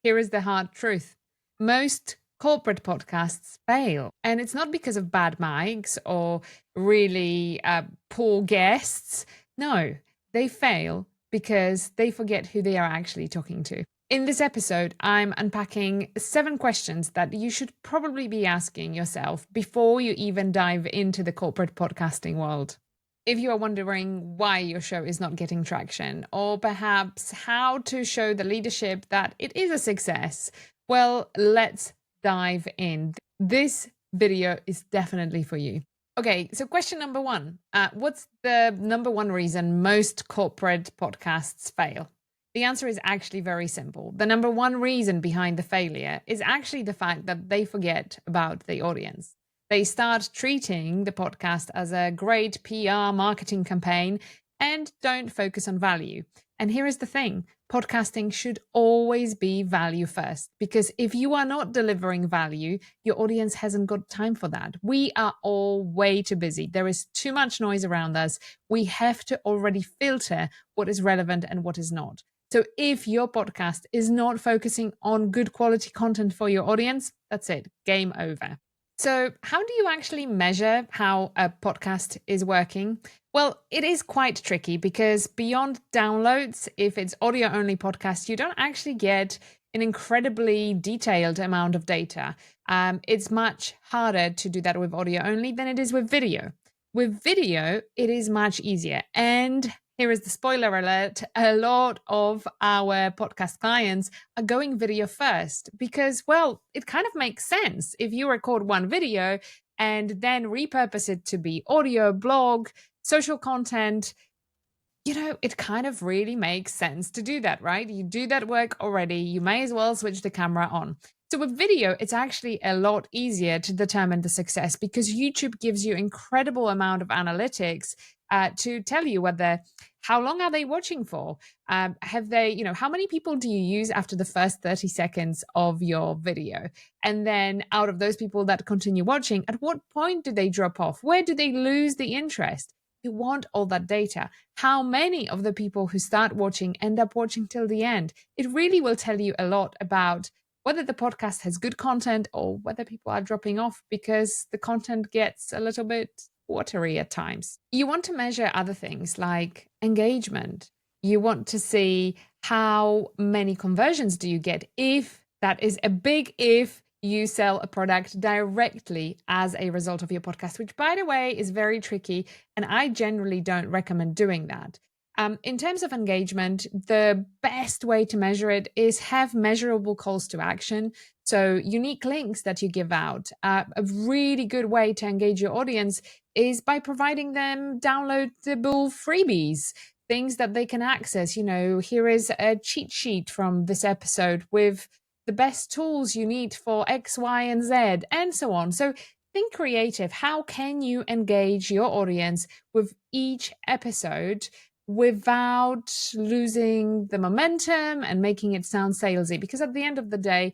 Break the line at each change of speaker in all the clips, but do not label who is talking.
here is the hard truth. Most corporate podcasts fail. And it's not because of bad mics or really poor guests. No, they fail because they forget who they are actually talking to. In this episode, I'm unpacking 7 questions that you should probably be asking yourself before you even dive into the corporate podcasting world. If you are wondering why your show is not getting traction, or perhaps how to show the leadership that it is a success, well, let's dive in. This video is definitely for you. Okay, so question number 1. What's the number 1 reason most corporate podcasts fail? The answer is actually very simple. The number 1 reason behind the failure is actually the fact that they forget about the audience. They start treating the podcast as a great PR marketing campaign and don't focus on value. And here is the thing, podcasting should always be value first, because if you are not delivering value, your audience hasn't got time for that. We are all way too busy. There is too much noise around us. We have to already filter what is relevant and what is not. So if your podcast is not focusing on good quality content for your audience, that's it, game over. So, how do you actually measure how a podcast is working? Well, it is quite tricky because beyond downloads, if it's audio only podcast, you don't actually get an incredibly detailed amount of data. It's much harder to do that with audio only than it is with video. With video, it is much easier. And here is the spoiler alert, a lot of our podcast clients are going video first because, well, it kind of makes sense. If you record one video and then repurpose it to be audio, blog, social content, it kind of really makes sense to do that, right? You do that work already, you may as well switch the camera on. So with video, it's actually a lot easier to determine the success because YouTube gives you incredible amount of analytics to tell you how long are they watching for? Have they, how many people do you use after the first 30 seconds of your video? And then out of those people that continue watching, at what point do they drop off? Where do they lose the interest? You want all that data. How many of the people who start watching end up watching till the end? It really will tell you a lot about whether the podcast has good content or whether people are dropping off because the content gets a little bit watery at times. You want to measure other things like engagement. You want to see how many conversions do you get if that is a big if you sell a product directly as a result of your podcast, which, by the way, is very tricky. And I generally don't recommend doing that. In terms of engagement, the best way to measure it is have measurable calls to action. So unique links that you give out. A really good way to engage your audience is by providing them downloadable freebies, things that they can access. Here is a cheat sheet from this episode with the best tools you need for X, Y, and Z, and so on. So think creative. How can you engage your audience with each episode without losing the momentum and making it sound salesy? Because at the end of the day,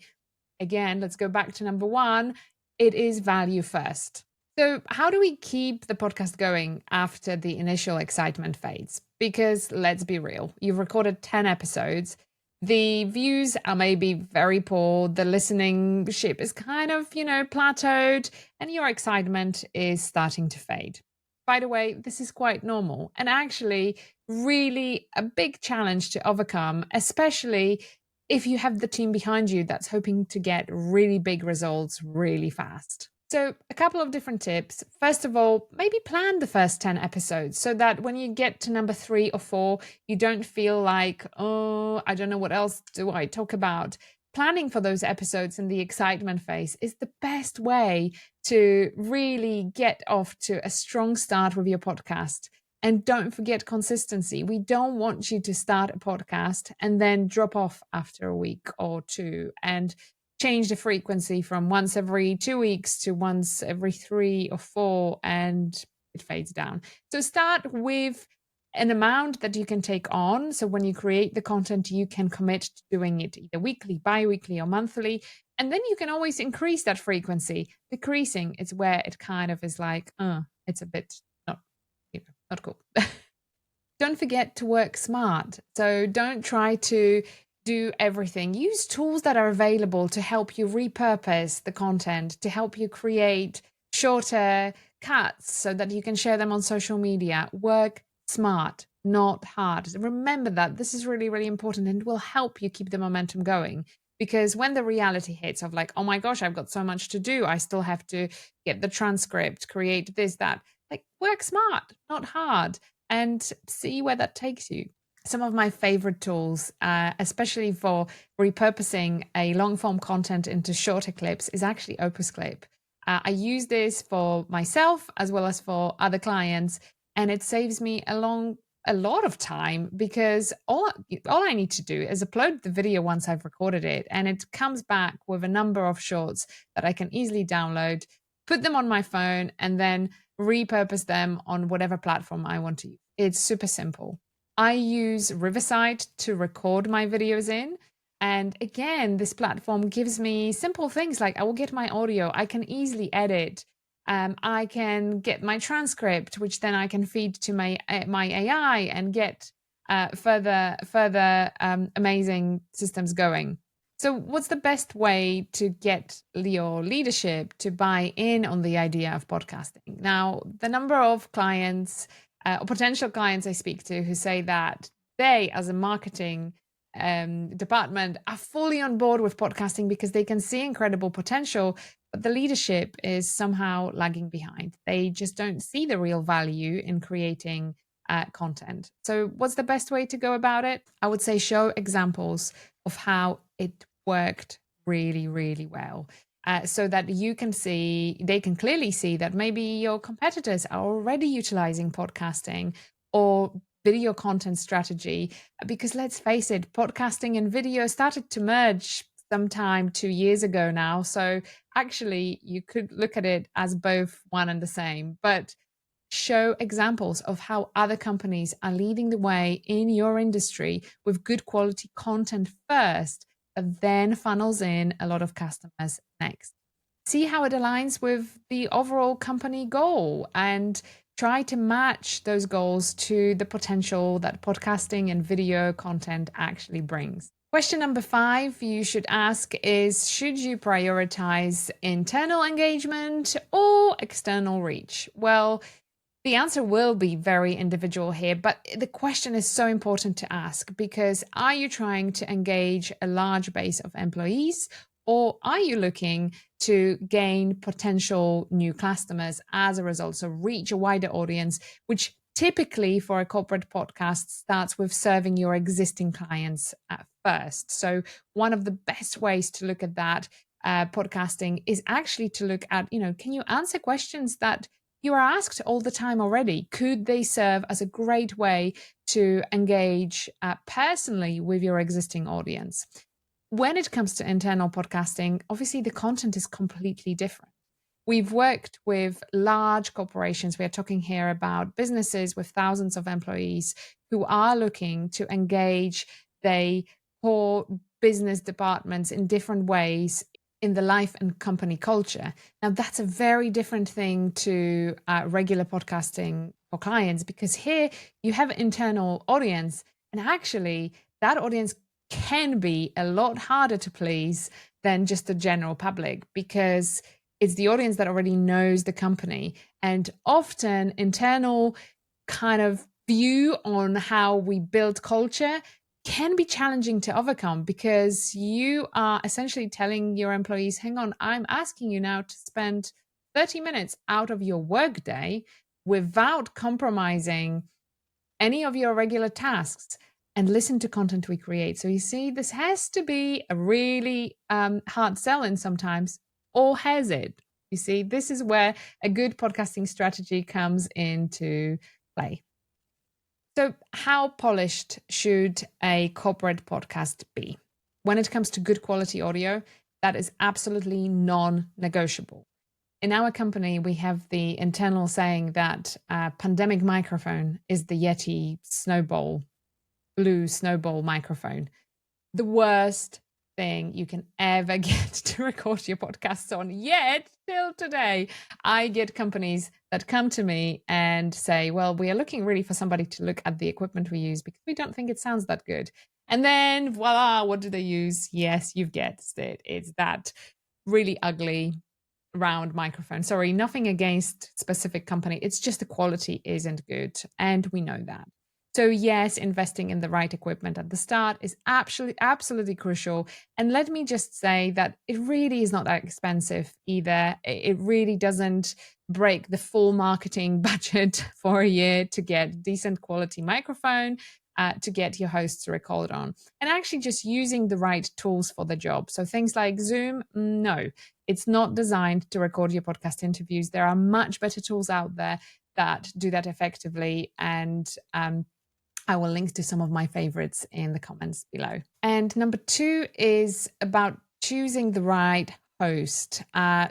again, let's go back to number 1, it is value first. So how do we keep the podcast going after the initial excitement fades? Because let's be real, you've recorded 10 episodes. The views are maybe very poor. The listening ship is kind of, plateaued, and your excitement is starting to fade. By the way, this is quite normal and actually really a big challenge to overcome, especially if you have the team behind you that's hoping to get really big results really fast. So a couple of different tips. First of all, maybe plan the first 10 episodes so that when you get to number 3 or 4, you don't feel like, oh, I don't know what else do I talk about. Planning for those episodes in the excitement phase is the best way to really get off to a strong start with your podcast. And don't forget consistency. We don't want you to start a podcast and then drop off after a week or 2 and change the frequency from once every 2 weeks to once every 3 or 4, and it fades down. So start with an amount that you can take on. So when you create the content, you can commit to doing it either weekly, bi-weekly, or monthly. And then you can always increase that frequency. Decreasing is where it kind of is like, it's a bit not cool. Don't forget to work smart. So don't try to do everything. Use tools that are available to help you repurpose the content, to help you create shorter cuts so that you can share them on social media. Work smart, not hard. Remember that this is really, really important and will help you keep the momentum going. Because when the reality hits of like, oh my gosh, I've got so much to do, I still have to get the transcript, create this, that, like work smart, not hard, and see where that takes you. Some of my favorite tools, especially for repurposing a long form content into shorter clips, is actually Opus Clip. I use this for myself as well as for other clients, and it saves me a lot of time because all I need to do is upload the video once I've recorded it, and it comes back with a number of shorts that I can easily download, put them on my phone, and then repurpose them on whatever platform I want to use. It's super simple. I use Riverside to record my videos in. And again, this platform gives me simple things like I will get my audio, I can easily edit. I can get my transcript, which then I can feed to my AI and get further amazing systems going. So, what's the best way to get your leadership to buy in on the idea of podcasting? Now, the number of clients or potential clients I speak to who say that they, as a marketing department, are fully on board with podcasting because they can see incredible potential, but the leadership is somehow lagging behind. They just don't see the real value in creating content. So, what's the best way to go about it? I would say show examples of how it worked really, really well. So that they can clearly see that maybe your competitors are already utilizing podcasting or video content strategy. Because let's face it, podcasting and video started to merge sometime 2 years ago now. So actually, you could look at it as both one and the same. But show examples of how other companies are leading the way in your industry with good quality content first, but then funnels in a lot of customers next. See how it aligns with the overall company goal and try to match those goals to the potential that podcasting and video content actually brings. Question number 5 you should ask is, should you prioritize internal engagement or external reach? Well, the answer will be very individual here, but the question is so important to ask because are you trying to engage a large base of employees, or are you looking to gain potential new customers as a result? So reach a wider audience, which typically for a corporate podcast starts with serving your existing clients at first. So one of the best ways to look at that podcasting is actually to look at, can you answer questions that you are asked all the time already? Could they serve as a great way to engage personally with your existing audience? When it comes to internal podcasting, obviously the content is completely different. We've worked with large corporations. We are talking here about businesses with thousands of employees who are looking to engage their core business departments in different ways in the life and company culture. Now, that's a very different thing to regular podcasting for clients, because here you have an internal audience, and actually that audience can be a lot harder to please than just the general public, because it's the audience that already knows the company. And often internal kind of view on how we build culture can be challenging to overcome, because you are essentially telling your employees, hang on, I'm asking you now to spend 30 minutes out of your workday without compromising any of your regular tasks and listen to content we create. So you see, this has to be a really hard sell in sometimes, or has it? You see, this is where a good podcasting strategy comes into play. So, how polished should a corporate podcast be? When it comes to good quality audio, that is absolutely non-negotiable. In our company, we have the internal saying that pandemic microphone is the Yeti blue snowball microphone. The worst thing you can ever get to record your podcasts on. Yet, till today, I get companies that come to me and say, well, we are looking really for somebody to look at the equipment we use because we don't think it sounds that good. And then voila, what do they use? Yes, you've guessed it. It's that really ugly round microphone. Sorry, nothing against specific company. It's just the quality isn't good. And we know that. So yes, investing in the right equipment at the start is absolutely crucial. And let me just say that it really is not that expensive either. It really doesn't break the full marketing budget for a year to get decent quality microphone, to get your hosts to record on, and actually just using the right tools for the job. So things like Zoom, no, it's not designed to record your podcast interviews. There are much better tools out there that do that effectively. And I will link to some of my favorites in the comments below. And number 2 is about choosing the right host.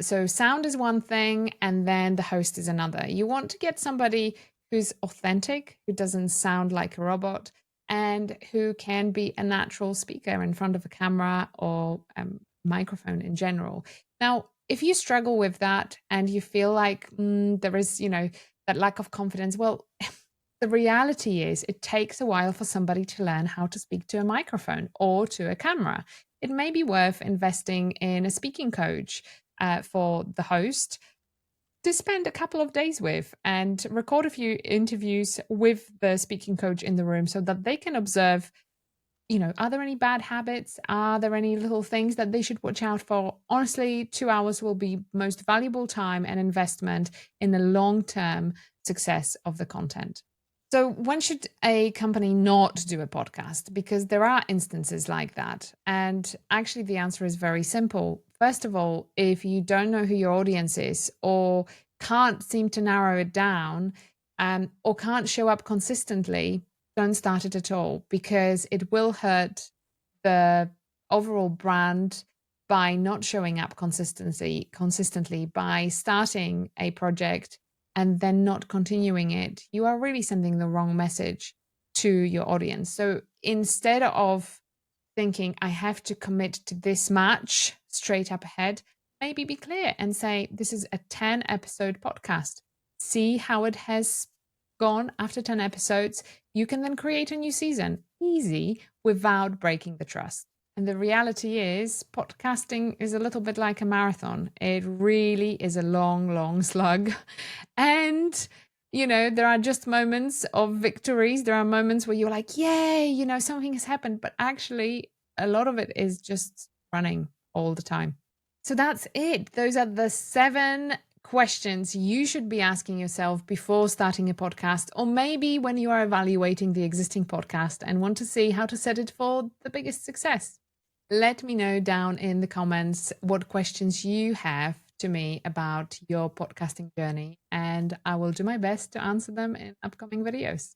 So sound is one thing, and then the host is another. You want to get somebody who's authentic, who doesn't sound like a robot, and who can be a natural speaker in front of a camera or microphone in general. Now, if you struggle with that and you feel like there is, that lack of confidence, well, the reality is it takes a while for somebody to learn how to speak to a microphone or to a camera. It may be worth investing in a speaking coach for the host to spend a couple of days with and record a few interviews with the speaking coach in the room so that they can observe, are there any bad habits? Are there any little things that they should watch out for? Honestly, 2 hours will be most valuable time and investment in the long-term success of the content. So when should a company not do a podcast? Because there are instances like that. And actually, the answer is very simple. First of all, if you don't know who your audience is or can't seem to narrow it down, or can't show up consistently, don't start it at all, because it will hurt the overall brand by not showing up consistently by starting a project and then not continuing it. You are really sending the wrong message to your audience. So instead of thinking I have to commit to this much straight up ahead, maybe be clear and say this is a 10 episode podcast. See how it has gone after 10 episodes. You can then create a new season easy without breaking the trust. And the reality is, podcasting is a little bit like a marathon. It really is a long, long slug. And, there are just moments of victories. There are moments where you're like, yay, something has happened. But actually, a lot of it is just running all the time. So that's it. Those are the 7 questions you should be asking yourself before starting a podcast, or maybe when you are evaluating the existing podcast and want to see how to set it for the biggest success. Let me know down in the comments what questions you have to me about your podcasting journey, and I will do my best to answer them in upcoming videos.